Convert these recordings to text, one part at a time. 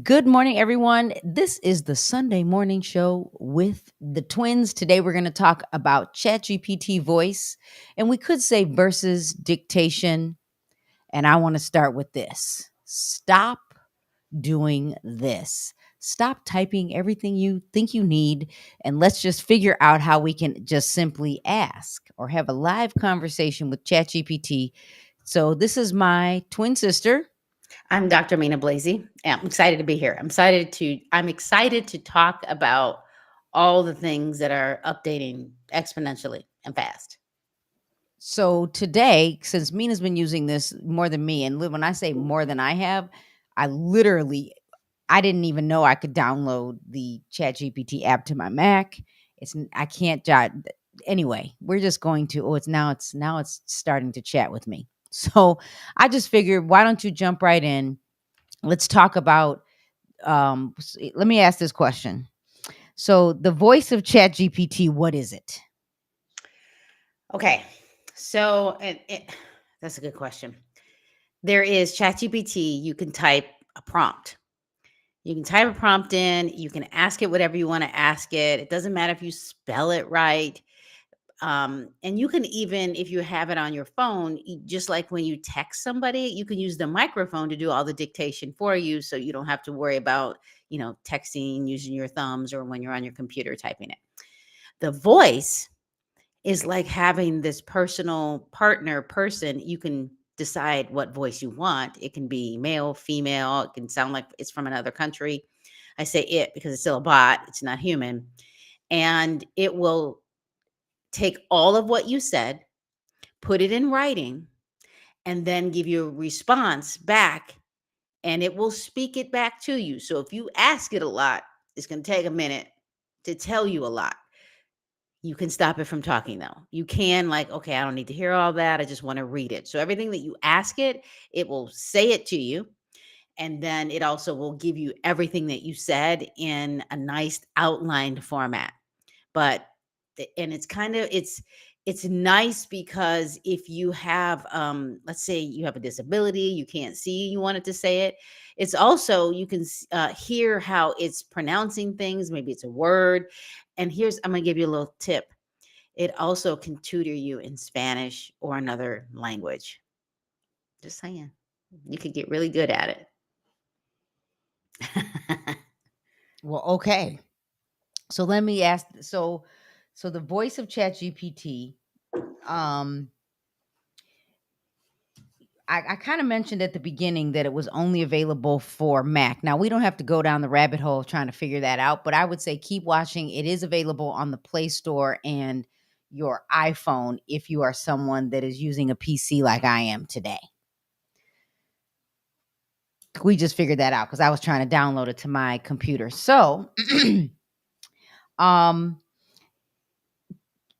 Good morning, everyone. This is the Sunday morning show with the twins. Today, we're going to talk about ChatGPT voice, and we could say versus dictation. And I want to start with this: stop doing this. Stop typing everything you think you need, and let's just figure out how we can just simply ask or have a live conversation with ChatGPT. So, this is my twin sister. I'm Dr. Mina Blazy. And I'm excited to be here. I'm excited to talk about all the things that are updating exponentially and fast. So today, since Mina's been using this more than me, and when I say more than I have, I literally I didn't even know I could download the ChatGPT app to my Mac. I can't jot anyway. We're just going to. Oh, it's starting to chat with me. So I just figured, why don't you jump right in? Let's talk about. Let me ask this question. So the voice of ChatGPT, what is it? Okay. So that's a good question. There is ChatGPT. You can type a prompt. You can type a prompt in. You can ask it whatever you want to ask it. It doesn't matter if you spell it right. And you can even, if you have it on your phone, just like when you text somebody, you can use the microphone to do all the dictation for you, so you don't have to worry about, texting using your thumbs or when you're on your computer typing it. The voice is like having this personal partner person. You can decide what voice you want. It can be male, female. It can sound like it's from another country. I say it because it's still a bot. It's not human. And it will take all of what you said, put it in writing, and then give you a response back, and it will speak it back to you. So if you ask it a lot, it's going to take a minute to tell you a lot. You can stop it from talking though. You can, like, okay, I don't need to hear all that. I just want to read it. So everything that you ask it, it will say it to you. And then it also will give you everything that you said in a nice outlined format. But and it's nice because if you have, let's say you have a disability, you can't see, you wanted to say it, it's also, you can hear how it's pronouncing things. Maybe it's a word. And I'm gonna give you a little tip. It also can tutor you in Spanish or another language. Just saying, you could get really good at it. Well, okay. So let me ask. So the voice of ChatGPT. Um, I kind of mentioned at the beginning that it was only available for Mac. Now we don't have to go down the rabbit hole of trying to figure that out, but I would say keep watching. It is available on the Play Store and your iPhone if you are someone that is using a PC like I am today. We just figured that out because I was trying to download it to my computer. So, um,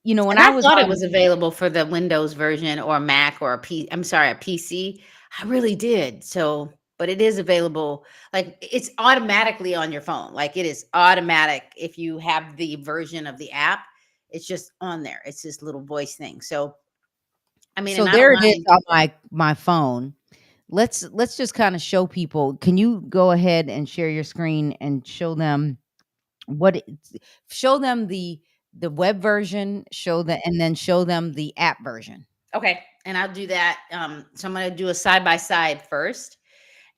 when And I I was thought it on was available for the Windows version or Mac or a PC. I really did. So, but it is available. Like, it's automatically on your phone. Like, it is automatic if you have the version of the app. It's just on there. It's this little voice thing. So, I mean, So and I don't there it is mind. on my phone. Let's just kind of show people. Can you go ahead and share your screen and show them what show them the web version, and then show them the app version. Okay, and I'll do that. So I'm going to do a side by side first.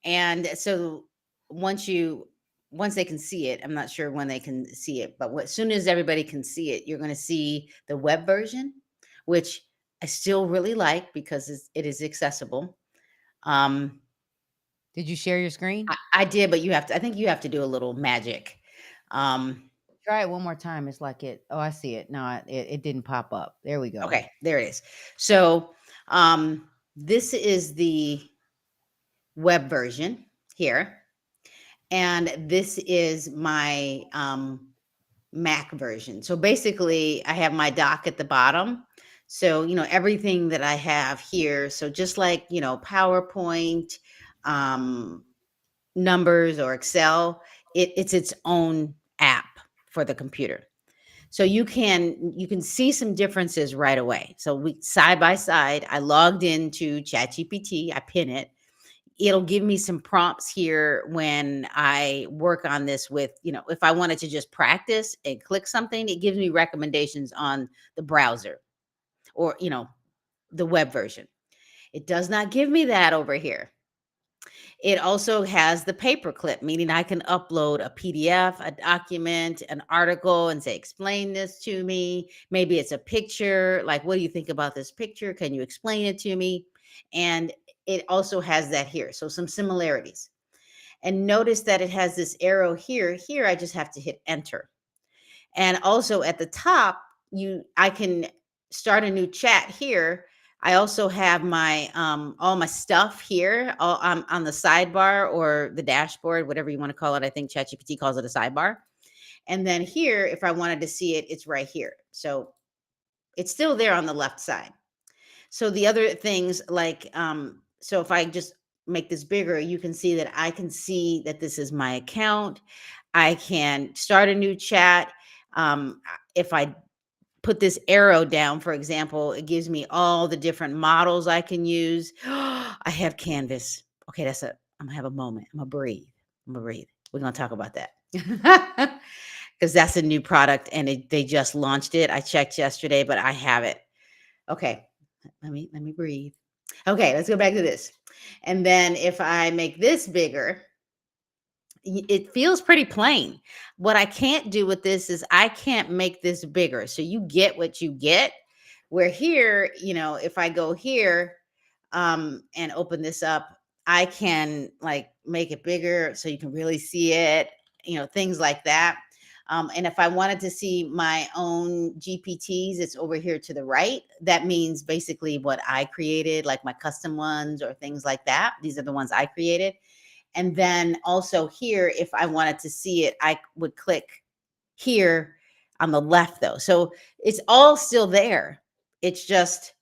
And so once you once they can see it, I'm not sure when they can see it, but as soon as everybody can see it, you're going to see the web version, which I still really like because it is accessible. Um, Did you share your screen? I did, but I think you have to do a little magic. Um, Try it one more time. It's like it. Oh, I see it. No, it didn't pop up. There we go. okay, there it is. So this is the web version here, and this is my Mac version. So basically, I have my dock at the bottom. So, everything that I have here. So just like, PowerPoint, um, Numbers, or Excel, it's its own app for the computer. So you can see some differences right away. So we side by side, I logged into ChatGPT, I pin it. it'll give me some prompts here when I work on this with, if I wanted to just practice and click something, it gives me recommendations on the browser or, the web version. It does not give me that over here. It also has the paperclip, meaning I can upload a PDF, a document, an article, and say, explain this to me. Maybe it's a picture. Like, what do you think about this picture? Can you explain it to me? And it also has that here. So, some similarities. And notice that it has this arrow here. Here, I just have to hit enter. And also at the top, I can start a new chat here. I also have my all my stuff here on the sidebar or the dashboard, whatever you want to call it. I think ChatGPT calls it a sidebar. And then here, if I wanted to see it, it's right here. So it's still there on the left side. So the other things like so if I just make this bigger, you can see that I can see that this is my account. I can start a new chat. If I put this arrow down, for example, it gives me all the different models I can use. I have Canvas. Okay, I'm gonna have a moment. I'm gonna breathe. We're gonna talk about that. Because that's a new product and they just launched it. I checked yesterday, but I have it. Okay, let me breathe. Okay, let's go back to this. And then if I make this bigger, it feels pretty plain. What I can't do with this is I can't make this bigger. So you get what you get. Where here, if I go here and open this up, I can like make it bigger so you can really see it, things like that. And if I wanted to see my own GPTs, it's over here to the right. That means basically what I created, like my custom ones or things like that. These are the ones I created. And then also here, if I wanted to see it, I would click here on the left though. So it's all still there. It's just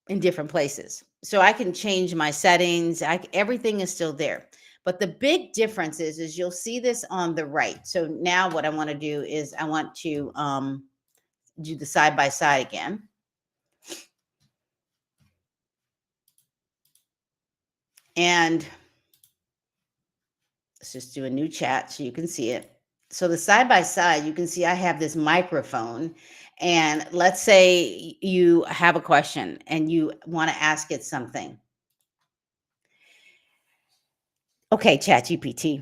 in different places. So I can change my settings. Everything is still there. But the big difference is you'll see this on the right. So now what I want to do is I want to do the side by side again. And let's just do a new chat so you can see it. So the side by side, you can see I have this microphone. And let's say you have a question and you want to ask it something. Okay, ChatGPT.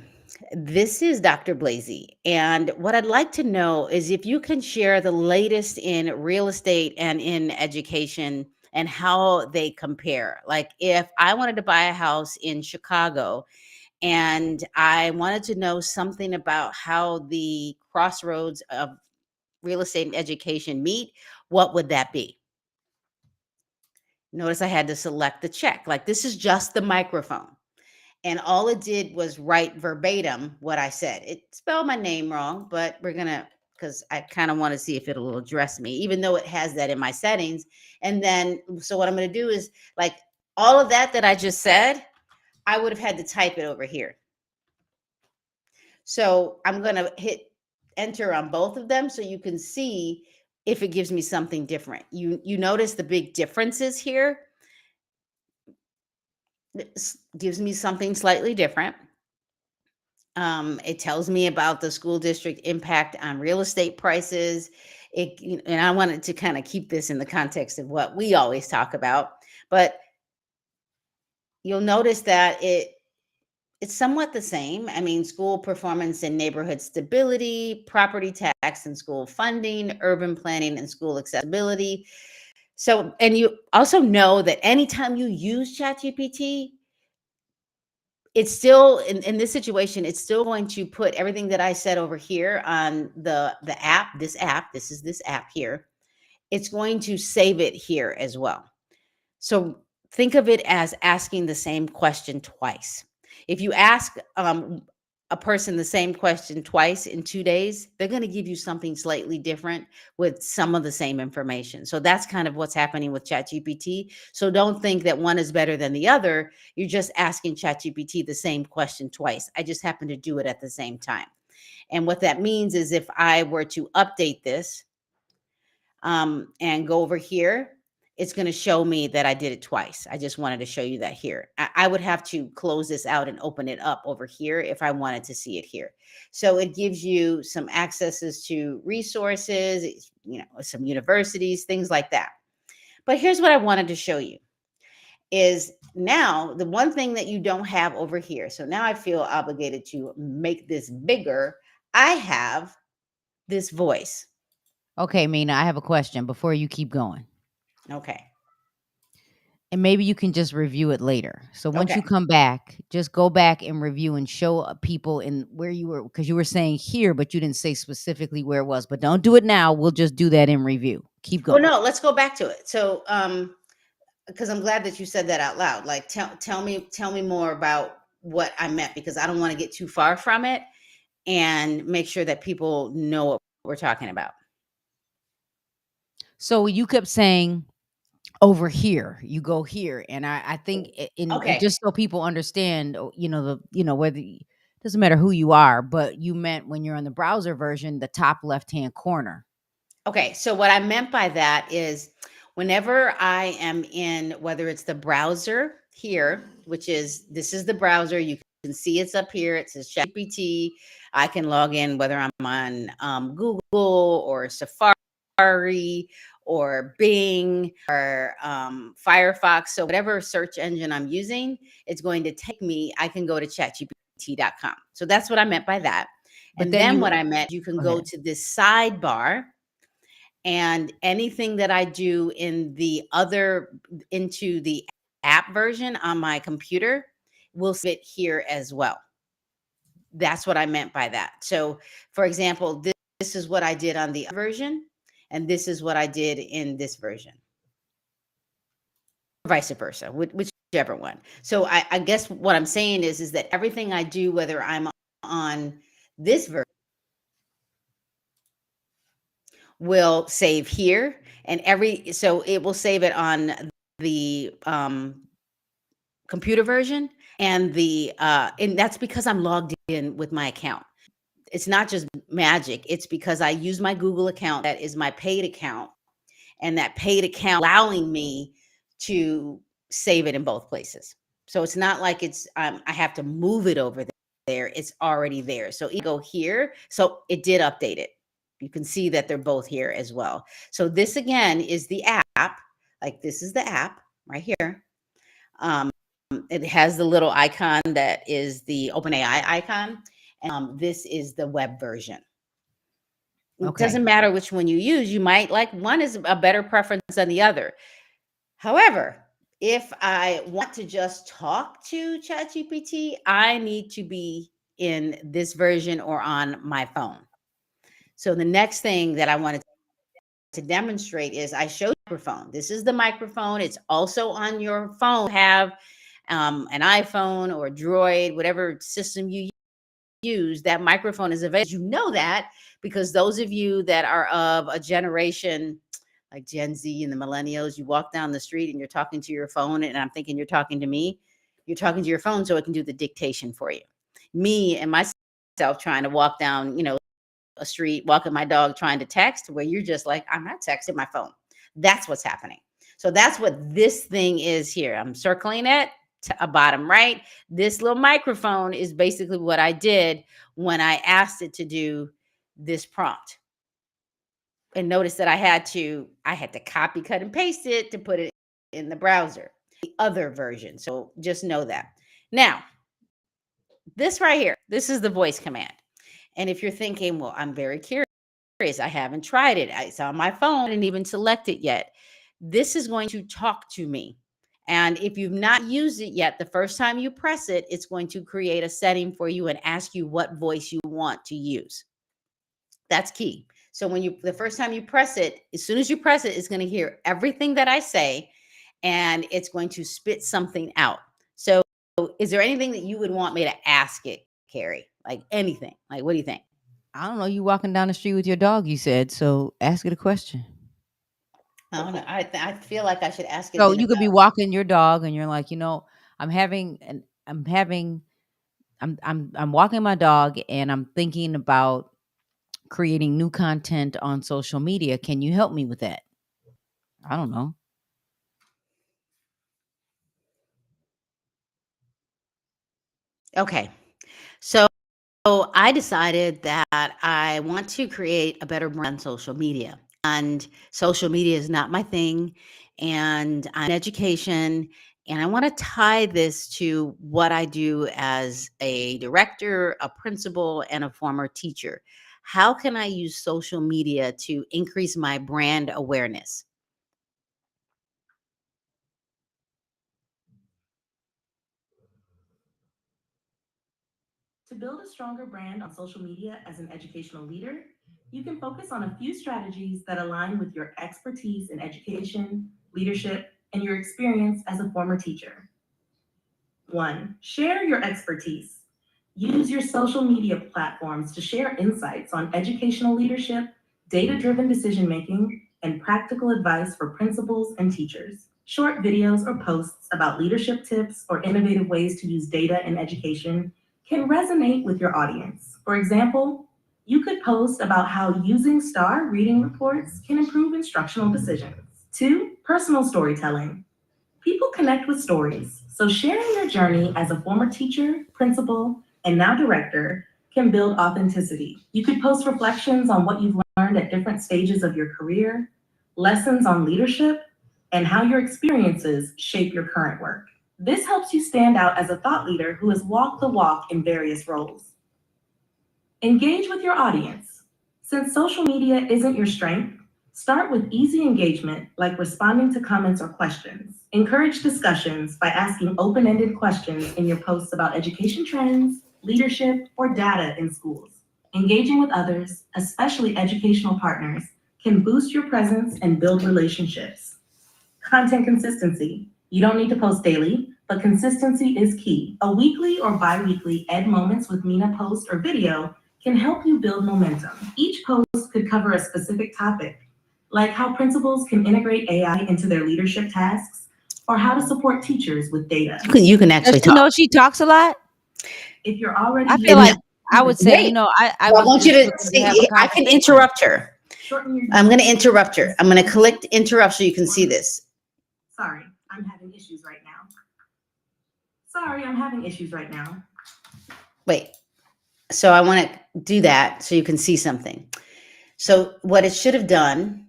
This is Dr. Blazy. And what I'd like to know is if you can share the latest in real estate and in education and how they compare. Like if I wanted to buy a house in Chicago and I wanted to know something about how the crossroads of real estate and education meet, what would that be? Notice I had to select the check. Like this is just the microphone. And all it did was write verbatim what I said. It spelled my name wrong, but because I kind of want to see if it'll address me, even though it has that in my settings. And then, so what I'm going to do is like all of that I just said, I would have had to type it over here. So I'm going to hit enter on both of them so you can see if it gives me something different. You notice the big differences here. It gives me something slightly different. It tells me about the school district impact on real estate prices. And I wanted to kind of keep this in the context of what we always talk about, but you'll notice that it's somewhat the same. I mean, school performance and neighborhood stability, property tax and school funding, urban planning and school accessibility. So, and you also know that anytime you use ChatGPT, it's still in this situation, it's still going to put everything that I said over here on the app, this is this app here. It's going to save it here as well. So think of it as asking the same question twice. If you ask a person the same question twice in 2 days, they're going to give you something slightly different with some of the same information. So that's kind of what's happening with ChatGPT. So don't think that one is better than the other. You're just asking ChatGPT the same question twice. I just happen to do it at the same time. And what that means is if I were to update this and go over here, it's going to show me that I did it twice. I just wanted to show you that here. I would have to close this out and open it up over here if I wanted to see it here. So it gives you some accesses to resources, some universities, things like that. But here's what I wanted to show you is now the one thing that you don't have over here. So now I feel obligated to make this bigger. I have this voice. Okay, Mina, I have a question before you keep going. Okay. And maybe you can just review it later. So once Okay. you come back, just go back and review and show people in where you were, because you were saying here, but you didn't say specifically where it was. But don't do it now. We'll just do that in review. Keep Well, going. no, let's go back to it. So, because I'm glad that you said that out loud. Like, tell me more about what I meant, because I don't want to get too far from it, and make sure that people know what we're talking about. So you kept saying over here, you go here, and I think in Okay. just so people understand, whether doesn't matter who you are, but you meant when you're on the browser version, the top left hand corner. Okay, so what I meant by that is whenever I am in, whether it's the browser here, which is this is the browser, you can see it's up here. It says ChatGPT. I can log in whether I'm on Google or Safari or Bing or Firefox. So whatever search engine I'm using, it's going to take me. I can go to chatgpt.com. So that's what I meant by that. But And then then you what I meant, you can go go ahead. to this sidebar, and anything that I do in the other into the app version on my computer will fit here as well. That's what I meant by that. So, for example, this is what I did on the version, and this is what I did in this version, vice versa, whichever one. So, I guess what I'm saying is that everything I do, whether I'm on this version, will save here, and so it will save it on the computer version, and that's because I'm logged in with my account. It's not just magic. It's because I use my Google account. That is my paid account, and that paid account allowing me to save it in both places. So it's not like I have to move it over there. It's already there. So you go here. So it did update it. You can see that they're both here as well. So this again is the app. Like this is the app right here. Um, it has the little icon that is the OpenAI icon. This is the web version. It Okay. doesn't matter which one you use. You might like one is a better preference than the other. However, if I want to just talk to ChatGPT, I need to be in this version or on my phone. So the next thing that I wanted to demonstrate is I showed microphone. This is the microphone. It's also on your phone. Have an iPhone or Droid, whatever system you use, that microphone is available. You know that because those of you that are of a generation like Gen Z and the millennials, you walk down the street and you're talking to your phone, and I'm thinking you're talking to me. You're talking to your phone so it can do the dictation for you. Me and myself trying to walk down, a street, walking my dog, trying to text, where you're just like, I'm not texting my phone. That's what's happening. So that's what this thing is here. I'm circling it to a bottom right. This little microphone is basically what I did when I asked it to do this prompt. And notice that I had to copy, cut, and paste it to put it in the browser, the other version. So just know that. Now, this right here, this is the voice command. And if you're thinking, well, I'm very curious, I haven't tried it. It's on my phone. I didn't even select it yet. This is going to talk to me. And if you've not used it yet, the first time you press it, it's going to create a setting for you and ask you what voice you want to use. That's key. So the first time you press it, as soon as you press it, it's going to hear everything that I say, and it's going to spit something out. So is there anything that you would want me to ask it, Carrie? Like anything? Like, what do you think? I don't know. You walking down the street with your dog, you said. So ask it a question. I don't know. I feel like I should ask it So then you could be about. walking your dog and you're like, I'm having and I'm having I'm walking my dog and I'm thinking about creating new content on social media. Can you help me with that? I don't know. Okay. So I decided that I want to create a better brand on social media. And social media is not my thing. And I'm in education. And I want to tie this to what I do as a director, a principal, and a former teacher. How can I use social media to increase my brand awareness? To build a stronger brand on social media as an educational leader, you can focus on a few strategies that align with your expertise in education, leadership, and your experience as a former teacher. One, share your expertise. Use your social media platforms to share insights on educational leadership, data driven decision making, and practical advice for principals and teachers. Short videos or posts about leadership tips or innovative ways to use data in education can resonate with your audience. For example, you could post about how using STAR reading reports can improve instructional decisions. Two, personal storytelling. People connect with stories, so sharing your journey as a former teacher, principal, and now director can build authenticity. You could post reflections on what you've learned at different stages of your career, lessons on leadership, and how your experiences shape your current work. This helps you stand out as a thought leader who has walked the walk in various roles. Engage with your audience. Since social media isn't your strength, start with easy engagement like responding to comments or questions. Encourage discussions by asking open ended questions in your posts about education trends, leadership, or data in schools. Engaging with others, especially educational partners, can boost your presence and build relationships. Content consistency. You don't need to post daily, but consistency is key. A weekly or bi weekly Ed Moments with Mina post or video can help you build momentum. Each post could cover a specific topic, like how principals can integrate AI into their leadership tasks, or how to support teachers with data. You can Does actually she talk. know she talks a lot? If you're already I feel using And like I would say, wait, I I was want you just to looking to have a see. I can conversation. interrupt her. shorten your I'm going to interrupt her. I'm going to click interrupt so you can see this. Sorry, I'm having issues right now. Sorry, I'm having issues right now. Wait. So I want to do that so you can see something. So what it should have done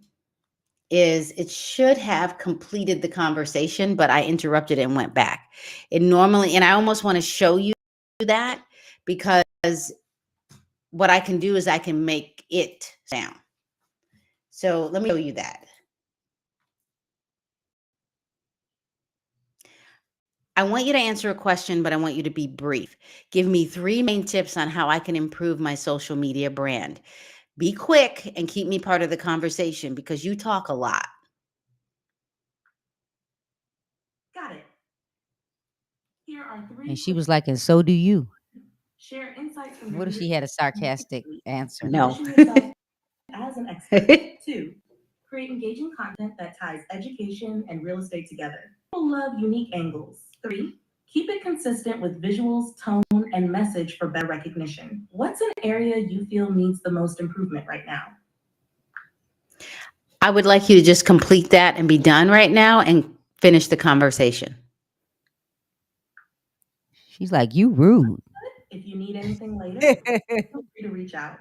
is it should have completed the conversation, but I interrupted and went back. It normally, and I almost want to show you that because what I can do is I can make it sound. So let me show you that. I want you to answer a question, but I want you to be brief. Give me 3 main tips on how I can improve my social media brand. Be quick and keep me part of the conversation because you talk a lot. Got it. Here are three And she quick was like, and so do you. share insights from your What if she leadership. had a sarcastic answer? No. Position yourself as an expert. Two, create engaging content that ties education and real estate together. People love unique angles. Three, keep it consistent with visuals, tone, and message for better recognition. What's an area you feel needs the most improvement right now? I would like you to just complete that and be done right now and finish the conversation. She's like, you rude. If you need anything later, feel free to reach out.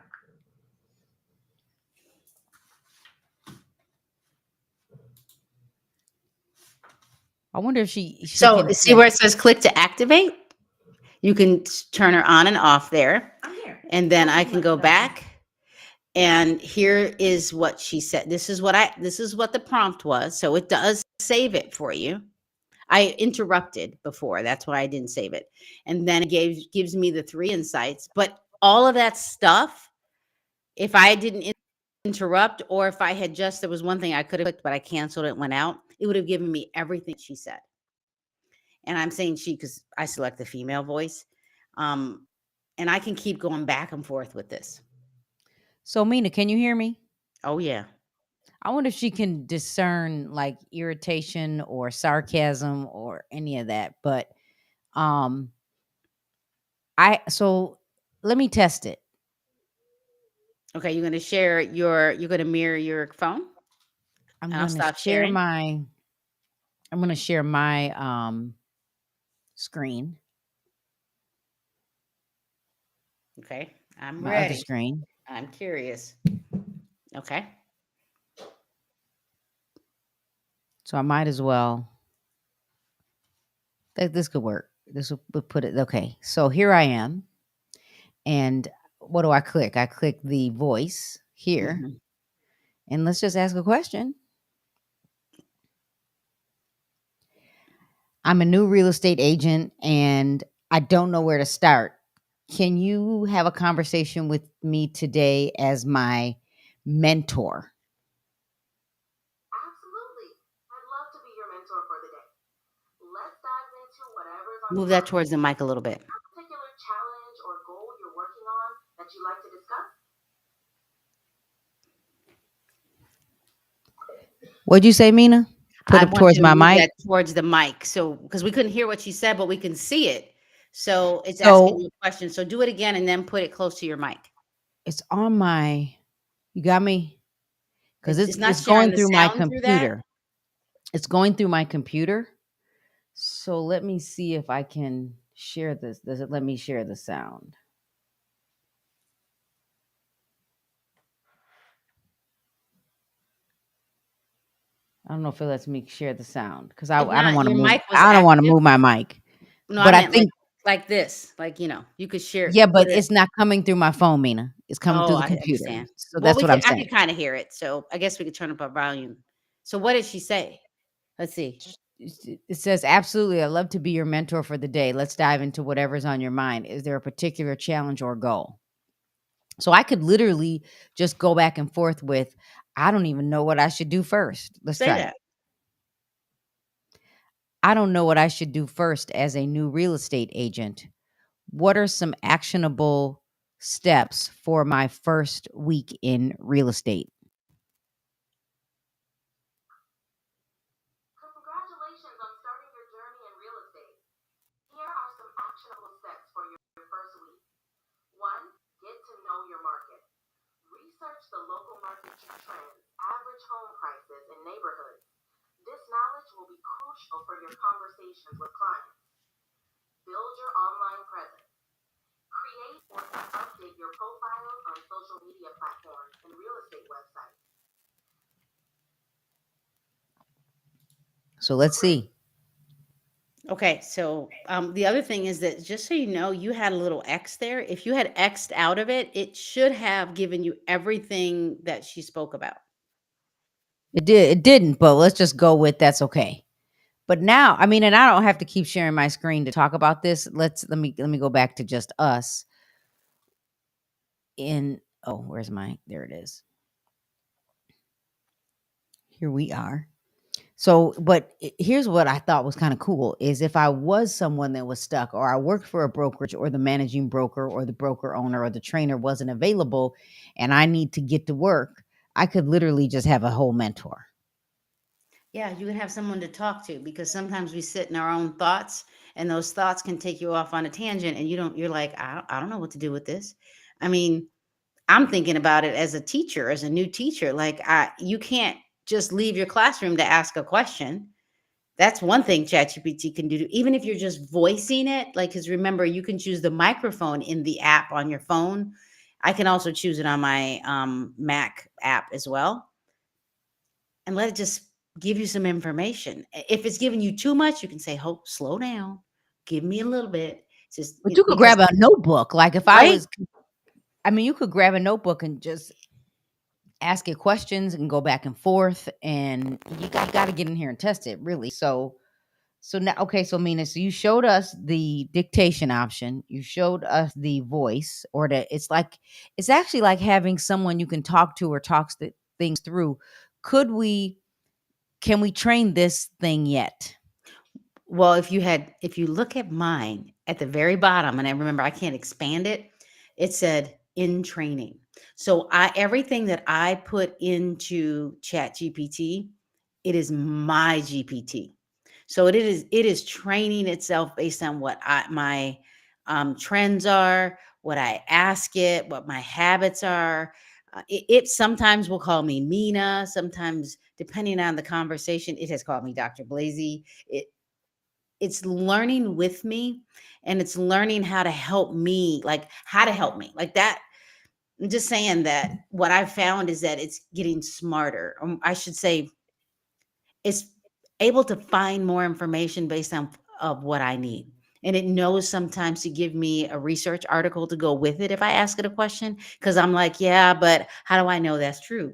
I wonder if she So can. see Yeah. where it says click to activate? You can turn her on and off there. I'm here. And then I can go back and here is what she said. This is what the prompt was. So it does save it for you. I interrupted before. That's why I didn't save it. And then it gives me the 3 insights. But all of that stuff, if I didn't interrupt or if I had just there was one thing I could have clicked, but I canceled it, went out, it would have given me everything she said. And I'm saying she because I select the female voice. Um, and I can keep going back and forth with this. So Mina, can you hear me? Oh yeah. I wonder if she can discern like irritation or sarcasm or any of that. But um so let me test it. Okay, you're gonna mirror your phone I'm and I'll gonna stop share sharing. my I'm gonna share my screen. Okay. I'm my other ready. screen. I'm curious. Okay. So I might as well. This could work. This will put it. Okay. So here I am. And what do I click? I click the voice here. Mhm. And let's just ask a question. I'm a new real estate agent and I don't know where to start. Can you have a conversation with me today as my mentor? Absolutely. I'd love to be your mentor for the day. Let's dive into whatever's on Move your that mind. towards the mic a little bit. A particular challenge or goal you're working on that you'd like to discuss? What'd you say, Mina? Put I it want towards you to my move mic. that towards the mic. So, because we couldn't hear what you said, but we can see it. So it's asking So you a question. So do it again and then put it close to your mic. it's on my, you got me? Because It's not it's sharing going the through my sound through that. computer. It's going through my computer. So let me see if I can share this. Does it let me share the sound? I don't know if it lets me share the sound because If I don't not, want to your move. mic was I don't want to active. move my mic. No, I But I meant think like this. Like, you could share, yeah, put but it. it's not coming through my phone, Mina. It's coming Oh, through the I computer. understand. So Well, that's what I'm I could saying. kind of hear it. So I guess we could turn up our volume. So what did she say? Let's see. It says, absolutely, I'd love to be your mentor for the day. Let's dive into whatever's on your mind. Is there a particular challenge or goal? So I could literally just go back and forth with, I don't even know what I should do first. Let's Say try it. that. I don't know what I should do first as a new real estate agent. What are some actionable steps for my first week in real estate? Congratulations on starting your journey in real estate. Here are some actionable steps for your first week. 1. Get to know your market. Research the local market trends, average home prices, and neighborhoods. This knowledge will be crucial for your conversations with clients. Build your online presence. Create or update your profiles on social media platforms and real estate websites. So let's see. Okay, so the other thing is that just so you know, you had a little X there. If you had X'd out of it, it should have given you everything that she spoke about. It didn't, but let's just go with that's okay. But now, I mean, and I don't have to keep sharing my screen to talk about this. Let me go back to just us in oh, where's my there it is. Here we are. So, but here's what I thought was kind of cool is if I was someone that was stuck or I worked for a brokerage or the managing broker or the broker owner or the trainer wasn't available and I need to get to work, I could literally just have a whole mentor. Yeah, you can have someone to talk to because sometimes we sit in our own thoughts and those thoughts can take you off on a tangent and you're like, I don't know what to do with this. I mean, I'm thinking about it as a teacher, as a new teacher. Like you can't just leave your classroom to ask a question. That's one thing ChatGPT can do. Even if you're just voicing it, like, because remember, you can choose the microphone in the app on your phone. I can also choose it on my Mac app as well, and let it just give you some information. If it's giving you too much, you can say, "Hope, slow down, give me a little bit." Just But you could because, grab a notebook. Like if I right? was, I mean, you could grab a notebook and just ask it questions and go back and forth. And you got to get in here and test it really. So now, okay, so Mina, so you showed us the dictation option. You showed us the voice, or the it's actually like having someone you can talk to or talks things through. Could we? Can we train this thing yet? Well, if you look at mine at the very bottom, and I remember I can't expand it, it said in training. So everything that I put into Chat GPT, it is my GPT. So it is training itself based on what my trends are, what I ask it, what my habits are. It sometimes will call me Mina. Sometimes, depending on the conversation, it has called me Dr. Blazy. it's learning with me, and it's learning how to help me, like how to help me like that. I'm just saying that what I've found is that it's getting smarter. I should say it's able to find more information based on of what I need. And it knows sometimes to give me a research article to go with it if I ask it a question. Cause I'm like, yeah, but how do I know that's true?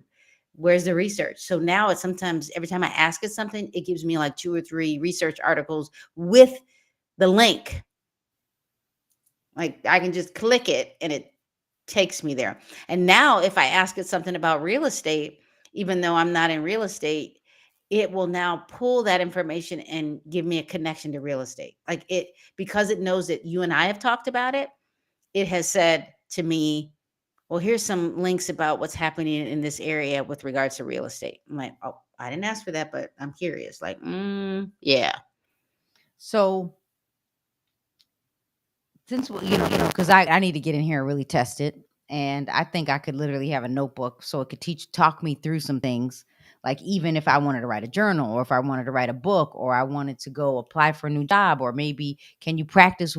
Where's the research? So now it's sometimes every time I ask it something, it gives me like 2 or 3 research articles with the link. Like I can just click it and it takes me there. And now if I ask it something about real estate, even though I'm not in real estate, it will now pull that information and give me a connection to real estate. Like it, because it knows that you and I have talked about it, it has said to me, well, here's some links about what's happening in this area with regards to real estate. I'm like, oh, I didn't ask for that, but I'm curious. Like, yeah. So since because I need to get in here and really test it, and I think I could literally have a notebook so it could talk me through some things. Like even if I wanted to write a journal, or if I wanted to write a book, or I wanted to go apply for a new job, or maybe could you practice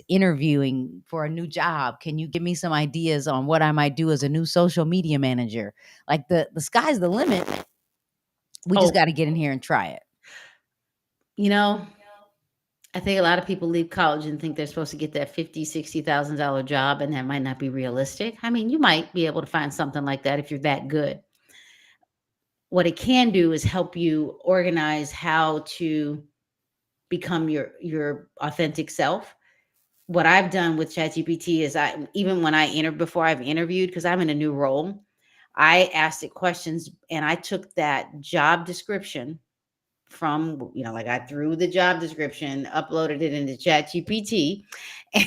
interviewing for a new job? Can you give me some ideas on what I might do as a new social media manager? Like the sky's the limit. We just Oh, got to get in here and try it. you know, I think a lot of people leave college and think they're supposed to get that 50, $60,000 job, and that might not be realistic. I mean, you might be able to find something like that if you're that good. What it can do is help you organize how to become your authentic self. What I've done with ChatGPT is I even when I enter before I've interviewed, because I'm in a new role, I asked it questions and I took that job description from, like I threw the job description, uploaded it into ChatGPT,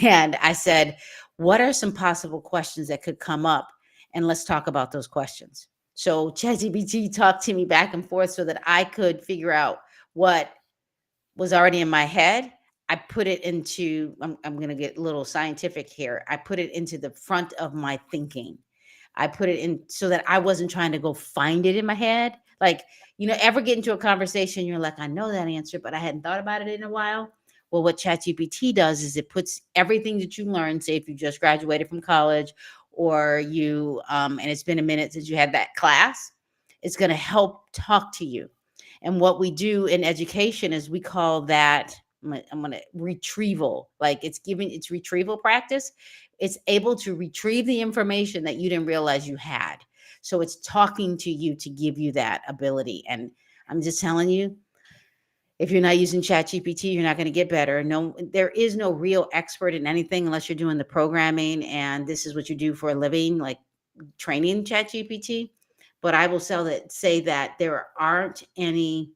and I said, what are some possible questions that could come up? And let's talk about those questions. So ChatGPT talked to me back and forth so that I could figure out what was already in my head. I put it into, I'm going to get a little scientific here. I put it into the front of my thinking. I put it in so that I wasn't trying to go find it in my head. Like, ever get into a conversation, you're like, I know that answer, but I hadn't thought about it in a while. Well, what ChatGPT does is it puts everything that you learned, say if you just graduated from college or and it's been a minute since you had that class, it's going to help talk to you. And what we do in education is we call that, I'm gonna retrieval. Like it's retrieval practice. It's able to retrieve the information that you didn't realize you had. So it's talking to you to give you that ability. And I'm just telling you, if you're not using ChatGPT, you're not going to get better. No, there is no real expert in anything unless you're doing the programming and this is what you do for a living, like training ChatGPT. But I will say that there aren't any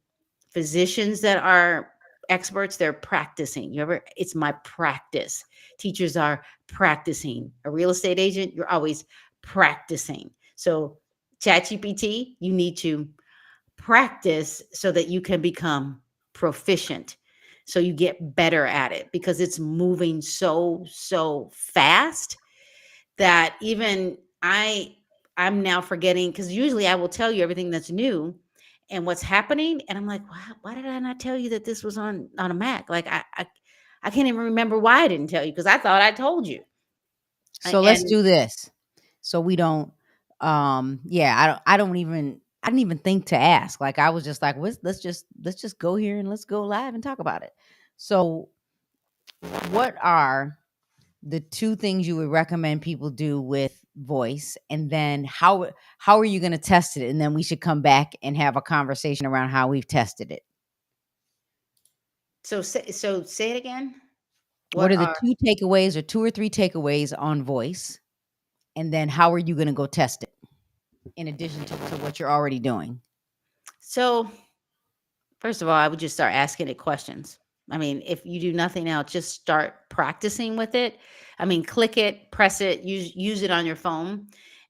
physicians that are experts. They're practicing. It's my practice. Teachers are practicing. A real estate agent, you're always practicing. So ChatGPT, you need to practice so that you can become proficient. So you get better at it because it's moving so fast that even I'm now forgetting, because usually I will tell you everything that's new and what's happening, and I'm like, why did I not tell you that this was on a Mac? Like I can't even remember why I didn't tell you because I thought I told you. So let's And do this. So we don't yeah, I didn't even think to ask. Like I was just like, let's just go here and let's go live and talk about it. So what are the two things you would recommend people do with voice, and then how are you going to test it, and then we should come back and have a conversation around how we've tested it. so say it again. What What are the are two takeaways or two or three takeaways on voice, and then how are you going to go test it in addition to what you're already doing? so First of all, I would just start asking it questions. I mean, if you do nothing else, just start practicing with it. I mean, click it, press it, use it on your phone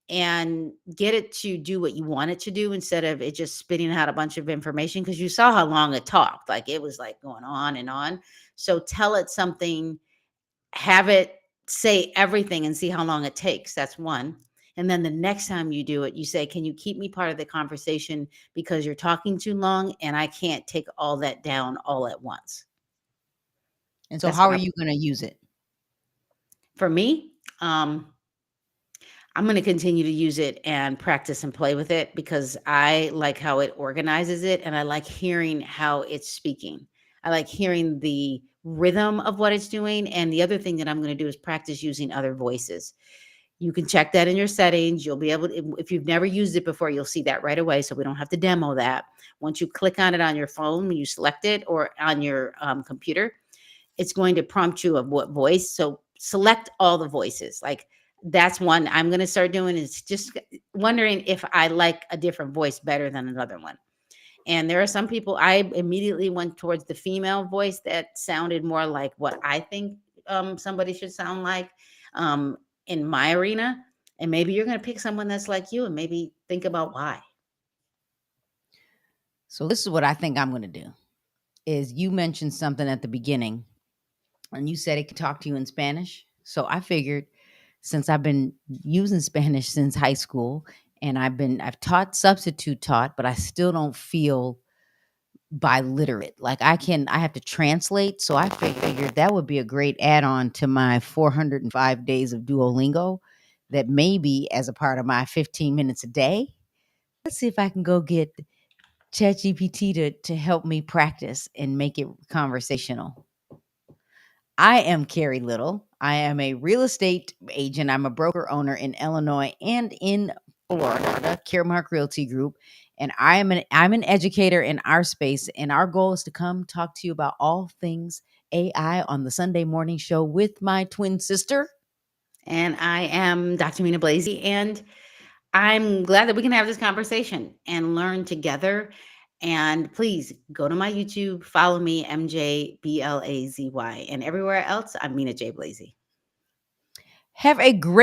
and get it to do what you want it to do instead of it just spitting out a bunch of information, because you saw how long it talked. Like it was like going on and on. So tell it something, have it say everything and see how long it takes. That's one. And then the next time you do it, you say, can you keep me part of the conversation because you're talking too long and I can't take all that down all at once. And so That's how what are I, you gonna use it? for me, I'm going to continue to use it and practice and play with it because I like how it organizes it and I like hearing how it's speaking. I like hearing the rhythm of what it's doing. And the other thing that I'm going to do is practice using other voices. You can check that in your settings. You'll be able to, if you've never used it before, you'll see that right away. So we don't have to demo that. Once you click on it on your phone, when you select it, or on your computer, it's going to prompt you of what voice. So select all the voices. Like that's one I'm going to start doing, is just wondering if I like a different voice better than another one. And there are some people, I immediately went towards the female voice that sounded more like what I think somebody should sound like um, in my arena. And maybe you're going to pick someone that's like you and maybe think about why. So this is what I think I'm gonna do. Is you mentioned something at the beginning, and you said it could talk to you in Spanish. So I figured, since I've been using Spanish since high school, and I've taught substitute taught, but I still don't feel biliterate. Like I have to translate. So I figured that would be a great add-on to my 405 days of Duolingo, that maybe as a part of my 15 minutes a day. Let's see if I can go get ChatGPT to help me practice and make it conversational. I am Carrie Little. I am a real estate agent. I'm a broker owner in Illinois and in Florida, Caremark Realty Group. And I'm an educator in our space. And our goal is to come talk to you about all things AI on the Sunday morning show with my twin sister. And I am Dr. Mina Blazy. And I'm glad that we can have this conversation and learn together. And please go to my YouTube, follow me, MJ Blazy. And everywhere else, I'm Mina J. Blazy. Have a great